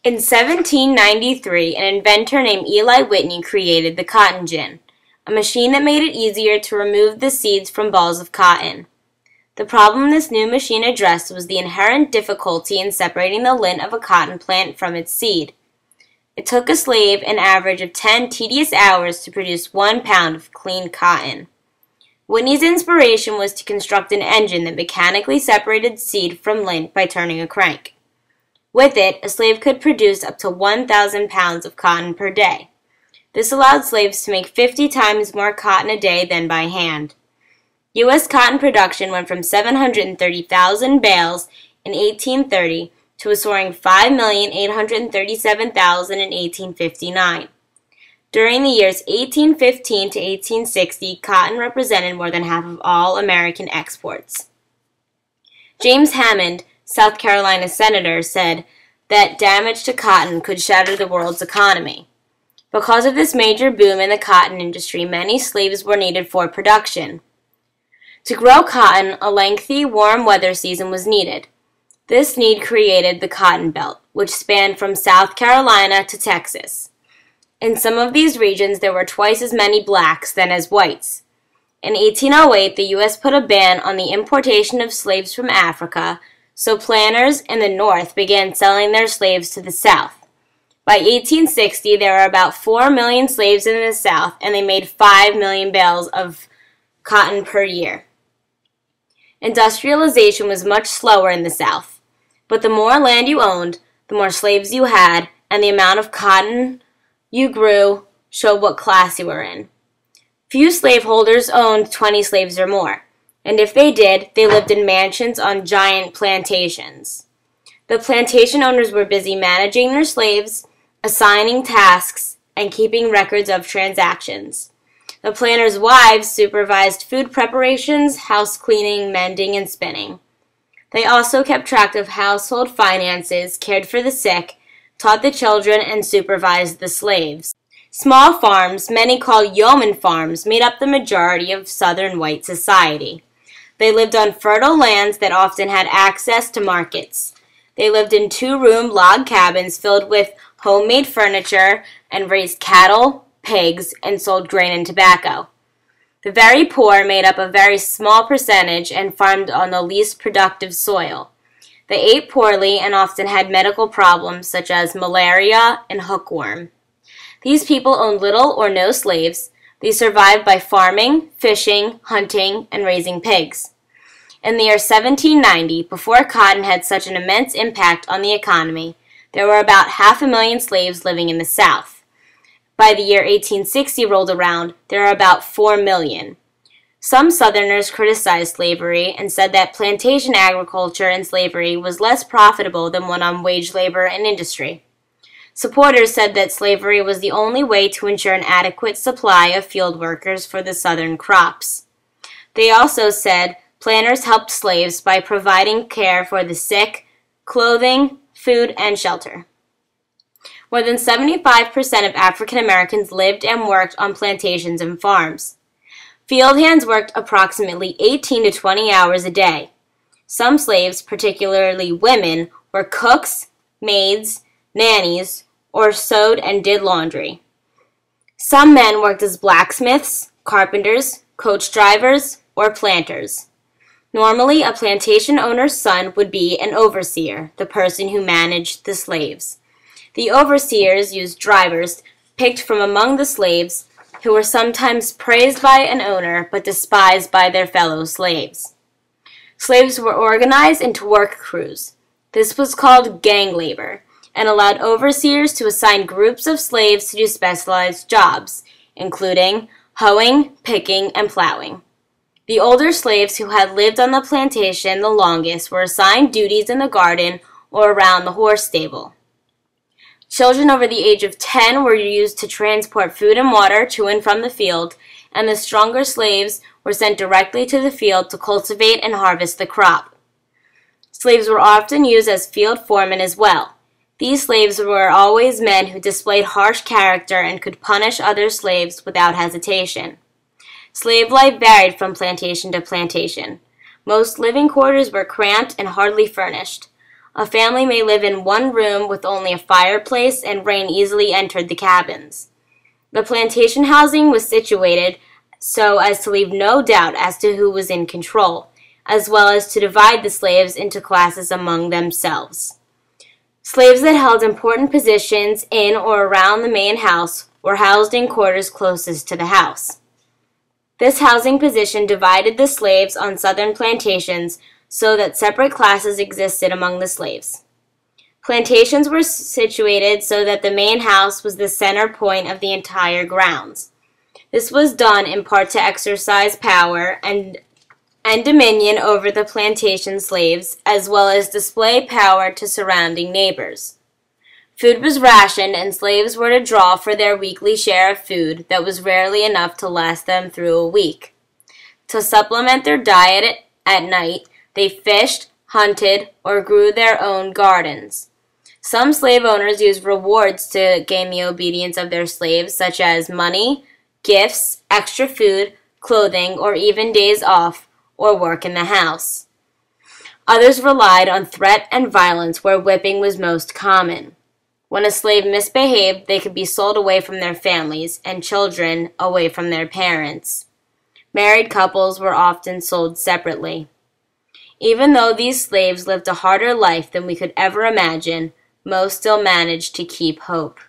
In 1793, an inventor named Eli Whitney created the cotton gin, a machine that made it easier to remove the seeds from balls of cotton. The problem this new machine addressed was the inherent difficulty in separating the lint of a cotton plant from its seed. It took a slave an average of 10 tedious hours to produce 1 pound of clean cotton. Whitney's inspiration was to construct an engine that mechanically separated seed from lint by turning a crank. With it, a slave could produce up to 1,000 pounds of cotton per day. This allowed slaves to make 50 times more cotton a day than by hand. U.S. cotton production went from 730,000 bales in 1830 to a soaring 5,837,000 in 1859. During the years 1815 to 1860, cotton represented more than half of all American exports. James Hammond, South Carolina senator, said that damage to cotton could shatter the world's economy. Because of this major boom in the cotton industry, many slaves were needed for production. To grow cotton, a lengthy, warm weather season was needed. This need created the Cotton Belt, which spanned from South Carolina to Texas. In some of these regions, there were twice as many blacks than as whites. In 1808, the U.S. put a ban on the importation of slaves from Africa, so planters in the North began selling their slaves to the South. By 1860, there were about 4 million slaves in the South, and they made 5 million bales of cotton per year. Industrialization was much slower in the South, but the more land you owned, the more slaves you had, and the amount of cotton you grew showed what class you were in. Few slaveholders owned 20 slaves or more, and if they did, they lived in mansions on giant plantations. The plantation owners were busy managing their slaves, assigning tasks, and keeping records of transactions. The planters' wives supervised food preparations, house cleaning, mending, and spinning. They also kept track of household finances, cared for the sick, taught the children, and supervised the slaves. Small farms, many called yeoman farms, made up the majority of Southern white society. They lived on fertile lands that often had access to markets. They lived in 2-room log cabins filled with homemade furniture and raised cattle, pigs, and sold grain and tobacco. The very poor made up a very small percentage and farmed on the least productive soil. They ate poorly and often had medical problems such as malaria and hookworm. These people owned little or no slaves. They survived by farming, fishing, hunting, and raising pigs. In the year 1790, before cotton had such an immense impact on the economy, there were about 500,000 slaves living in the South. By the year 1860 rolled around, there were about 4 million. Some Southerners criticized slavery and said that plantation agriculture and slavery was less profitable than one on wage labor and industry. Supporters said that slavery was the only way to ensure an adequate supply of field workers for the Southern crops. They also said planters helped slaves by providing care for the sick, clothing, food, and shelter. More than 75% of African Americans lived and worked on plantations and farms. Field hands worked approximately 18 to 20 hours a day. Some slaves, particularly women, were cooks, maids, nannies, or sewed and did laundry. Some men worked as blacksmiths, carpenters, coach drivers, or planters. Normally, a plantation owner's son would be an overseer, the person who managed the slaves. The overseers used drivers picked from among the slaves, who were sometimes praised by an owner but despised by their fellow slaves. Slaves were organized into work crews. This was called gang labor and allowed overseers to assign groups of slaves to do specialized jobs, including hoeing, picking, and plowing. The older slaves who had lived on the plantation the longest were assigned duties in the garden or around the horse stable. Children over the age of 10 were used to transport food and water to and from the field, and the stronger slaves were sent directly to the field to cultivate and harvest the crop. Slaves were often used as field foremen as well. These slaves were always men who displayed harsh character and could punish other slaves without hesitation. Slave life varied from plantation to plantation. Most living quarters were cramped and hardly furnished. A family may live in one room with only a fireplace, and rain easily entered the cabins. The plantation housing was situated so as to leave no doubt as to who was in control, as well as to divide the slaves into classes among themselves. Slaves that held important positions in or around the main house were housed in quarters closest to the house. This housing position divided the slaves on southern plantations so that separate classes existed among the slaves. Plantations were situated so that the main house was the center point of the entire grounds. This was done in part to exercise power and dominion over the plantation slaves, as well as display power to surrounding neighbors. Food was rationed, and slaves were to draw for their weekly share of food that was rarely enough to last them through a week. To supplement their diet at night, they fished, hunted, or grew their own gardens. Some slave owners used rewards to gain the obedience of their slaves, such as money, gifts, extra food, clothing, or even days off, or work in the house. Others relied on threat and violence, where whipping was most common. When a slave misbehaved, they could be sold away from their families, and children away from their parents. Married couples were often sold separately. Even though these slaves lived a harder life than we could ever imagine, most still managed to keep hope.